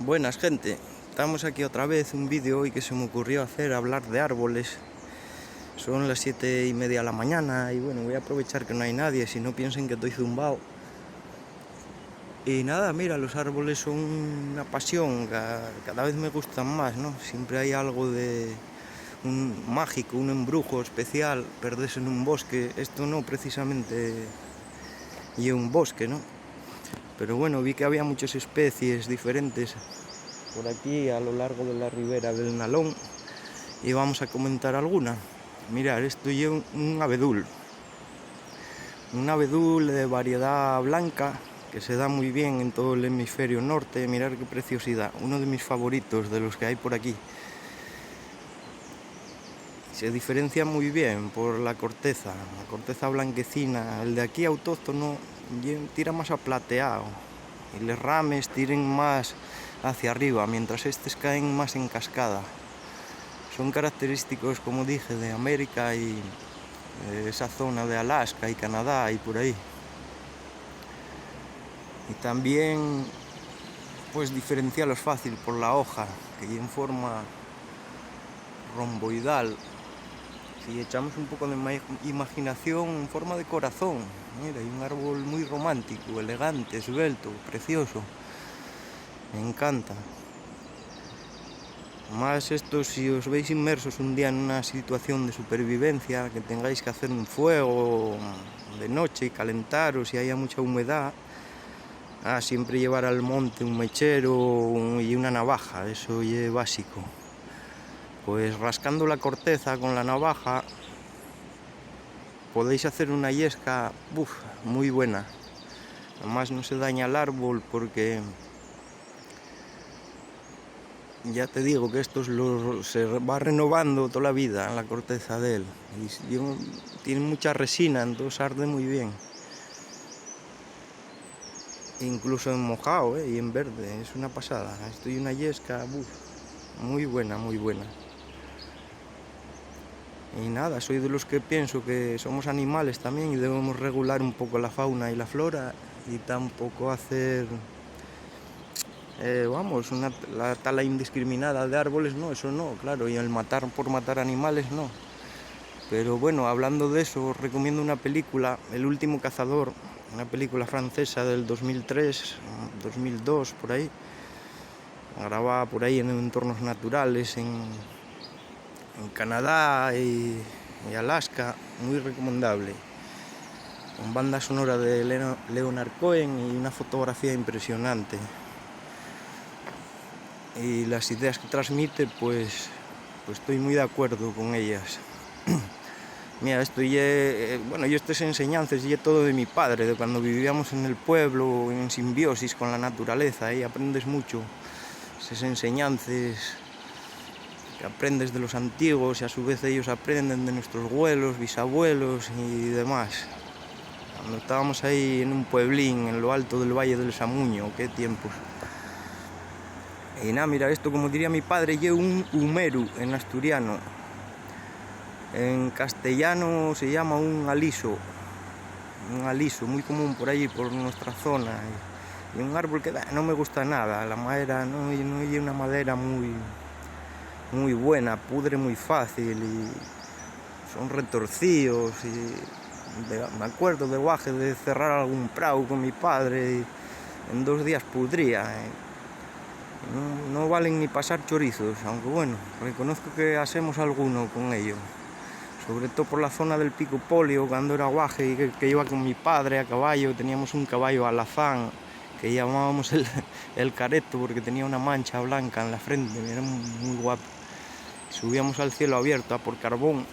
Buenas, gente, estamos aquí otra vez, un vídeo hoy que se me ocurrió hacer, hablar de árboles. Son las 7:30 de la mañana y bueno, voy a aprovechar que no hay nadie, si no piensen que estoy zumbado. Y nada, mira, los árboles son una pasión, cada vez me gustan más, ¿no? Siempre hay algo de un mágico, un embrujo especial, perderse en un bosque. Esto no precisamente y un bosque, ¿no? Pero bueno, vi que había muchas especies diferentes por aquí a lo largo de la ribera del Nalón y vamos a comentar alguna. Mirad, esto es un abedul de variedad blanca que se da muy bien en todo el hemisferio norte. Mirad qué preciosidad, uno de mis favoritos de los que hay por aquí. Se diferencia muy bien por la corteza blanquecina. El de aquí autóctono tira más a plateado y los rames tiran más hacia arriba, mientras estos caen más en cascada. Son característicos, como dije, de América y esa zona de Alaska y Canadá y por ahí. Y también pues diferenciarlos fácil por la hoja, que en forma romboidal. Si echamos un poco de imaginación, en forma de corazón. Mira, hay un árbol muy romántico, elegante, esbelto, precioso. Me encanta. Más esto, si os veis inmersos un día en una situación de supervivencia, que tengáis que hacer un fuego de noche y calentaros y haya mucha humedad, siempre llevar al monte un mechero y una navaja, eso es básico. Pues rascando la corteza con la navaja podéis hacer una yesca muy buena. Además no se daña el árbol porque ya te digo que esto se va renovando toda la vida en la corteza de él. Y tiene mucha resina, entonces arde muy bien. Incluso en mojado y en verde, es una pasada. Esto es una yesca muy buena, muy buena. Y nada, soy de los que pienso que somos animales también y debemos regular un poco la fauna y la flora y tampoco hacer la tala indiscriminada de árboles, no, eso no, claro, y el matar por matar animales, no. Pero bueno, hablando de eso, os recomiendo una película, El último cazador, una película francesa del 2003, 2002, por ahí, grabada por ahí en entornos naturales, en Canadá y Alaska, muy recomendable. Con banda sonora de Leonard Cohen y una fotografía impresionante. Y las ideas que transmite, pues estoy muy de acuerdo con ellas. Mira, esto estas enseñanzas y todo de mi padre, de cuando vivíamos en el pueblo, en simbiosis con la naturaleza, y aprendes mucho esas enseñanzas que aprendes de los antiguos y a su vez ellos aprenden de nuestros abuelos, bisabuelos y demás. Cuando estábamos ahí en un pueblín, en lo alto del Valle del Samuño, qué tiempos. Y nada, mira, esto, como diría mi padre, lleva un humeru en asturiano. En castellano se llama un aliso, muy común por allí, por nuestra zona. Y un árbol que no me gusta nada, la madera no es una madera muy buena, pudre muy fácil y son retorcidos. Me acuerdo de guaje de cerrar algún prau con mi padre y en 2 días pudría. No valen ni pasar chorizos, aunque bueno, reconozco que hacemos alguno con ello. Sobre todo por la zona del Pico Polio, cuando era guaje y que iba con mi padre a caballo. Teníamos un caballo alazán que llamábamos el careto porque tenía una mancha blanca en la frente, era muy guapo. Subíamos al cielo abierto a por carbón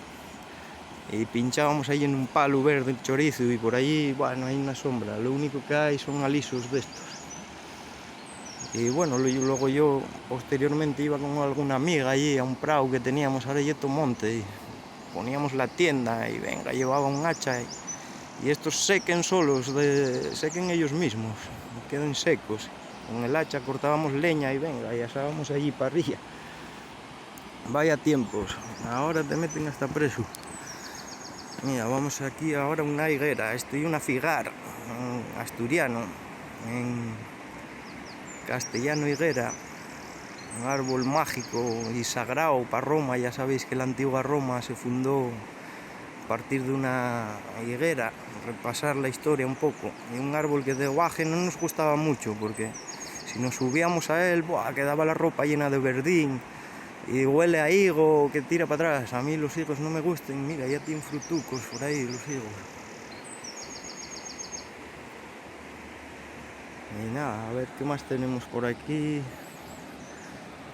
y pinchábamos ahí en un palo verde el chorizo y por allí, bueno, hay una sombra. Lo único que hay son alisos de estos. Y bueno, luego yo posteriormente iba con alguna amiga allí a un prau que teníamos, ahora yeto monte, y poníamos la tienda y venga, llevaba un hacha y estos sequen ellos mismos, queden secos. Con el hacha cortábamos leña y venga, y asábamos allí parrilla. Vaya tiempos, ahora te meten hasta preso. Mira, vamos aquí ahora a una higuera, estoy una figar, asturiano, en castellano higuera, un árbol mágico y sagrado para Roma. Ya sabéis que la antigua Roma se fundó a partir de una higuera, repasar la historia un poco. Y un árbol que de guaje no nos gustaba mucho, porque si nos subíamos a él, ¡buah!, quedaba la ropa llena de verdín y huele a higo que tira para atrás. A mí los higos no me gustan. Mira, ya tienen frutucos por ahí los higos. Y nada, a ver qué más tenemos por aquí.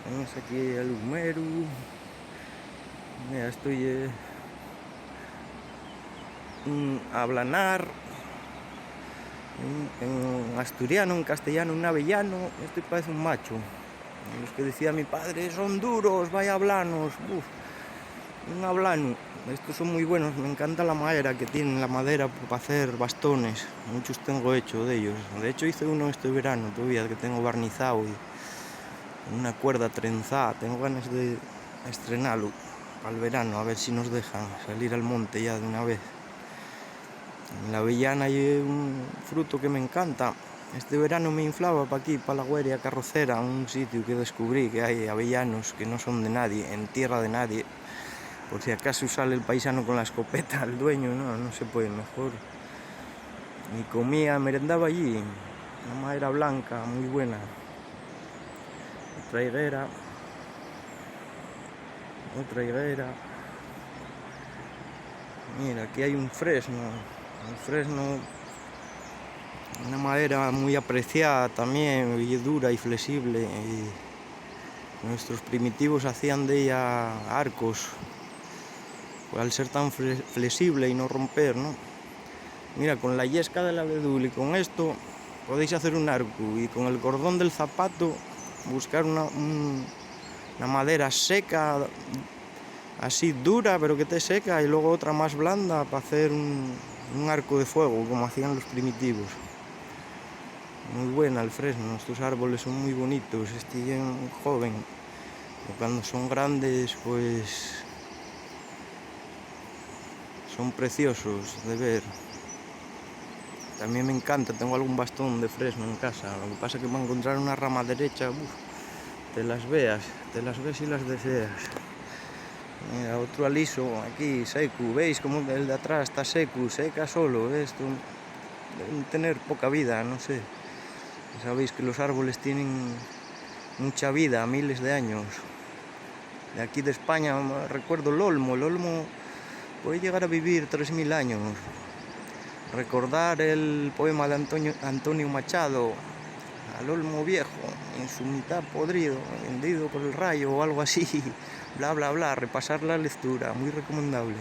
Tenemos aquí el humeru. Mira, estoy ablanar, en asturiano, en castellano, un avellano. Este parece un macho. Los que decía mi padre, son duros, vaya ablanos. Uf, un ablano. Estos son muy buenos, me encanta la madera que tienen, la madera para hacer bastones. Muchos tengo hecho de ellos. De hecho hice uno este verano todavía, que tengo barnizado y una cuerda trenzada. Tengo ganas de estrenarlo para el verano, a ver si nos dejan salir al monte ya de una vez. La avellana hay un fruto que me encanta. Este verano me inflaba para aquí, para la Gueria Carrocera, un sitio que descubrí que hay avellanos que no son de nadie, en tierra de nadie. Por si acaso sale el paisano con la escopeta, el dueño, no se puede mejor. Y comía, merendaba allí, una madera blanca, muy buena. Otra higuera. Otra higuera. Mira, aquí hay un fresno. Un fresno, una madera muy apreciada también, y dura y flexible. Y nuestros primitivos hacían de ella arcos, al ser tan flexible y no romper, ¿no? Mira, con la yesca del abedul y con esto podéis hacer un arco, y con el cordón del zapato buscar una madera seca, así dura pero que esté seca, y luego otra más blanda para hacer un arco de fuego, como hacían los primitivos. Muy buena el fresno, estos árboles son muy bonitos. Este es un joven, cuando son grandes pues son preciosos de ver. También me encanta, tengo algún bastón de fresno en casa. Lo que pasa es que para encontrar una rama derecha, te las ves y las deseas. Mira, otro aliso aquí, seco. ¿Veis cómo el de atrás está seco, seca solo? Esto deben tener poca vida, no sé. Sabéis que los árboles tienen mucha vida, miles de años. De aquí de España recuerdo el olmo puede llegar a vivir 3000 años. Recordar el poema de Antonio Machado, al olmo viejo, en su mitad podrido, hendido por el rayo o algo así, bla bla bla, repasar la lectura, muy recomendable.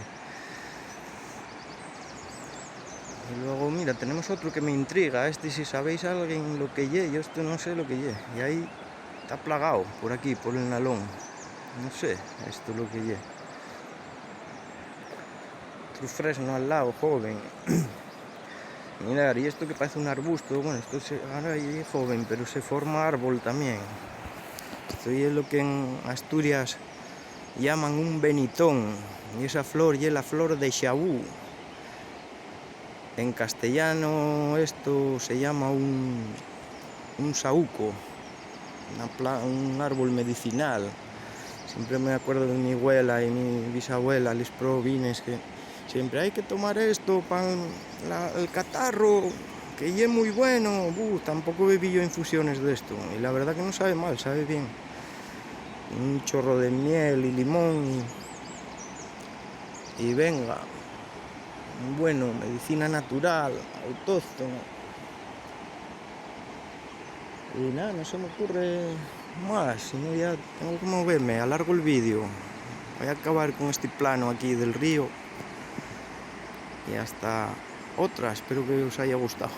Y luego mira, tenemos otro que me intriga, este si sabéis alguien lo que lle, yo esto no sé lo que lle, y ahí está plagado, por aquí, por el nalón, no sé esto lo que lle. Otro fresno al lado, joven. Mirad, y esto que parece un arbusto, bueno, esto ahora es joven, pero se forma árbol también. Esto es lo que en Asturias llaman un benitón, y esa flor es la flor de xabú. En castellano esto se llama un saúco, un árbol medicinal. Siempre me acuerdo de mi abuela y mi bisabuela, les provines, que siempre hay que tomar esto para el catarro, que es muy bueno. Tampoco bebí yo infusiones de esto, y la verdad que no sabe mal, sabe bien. Un chorro de miel y limón y venga, bueno, medicina natural, autóctona. Y nada, no se me ocurre más, sino ya tengo que moverme, alargo el vídeo. Voy a acabar con este plano aquí del río. Y hasta otra, espero que os haya gustado.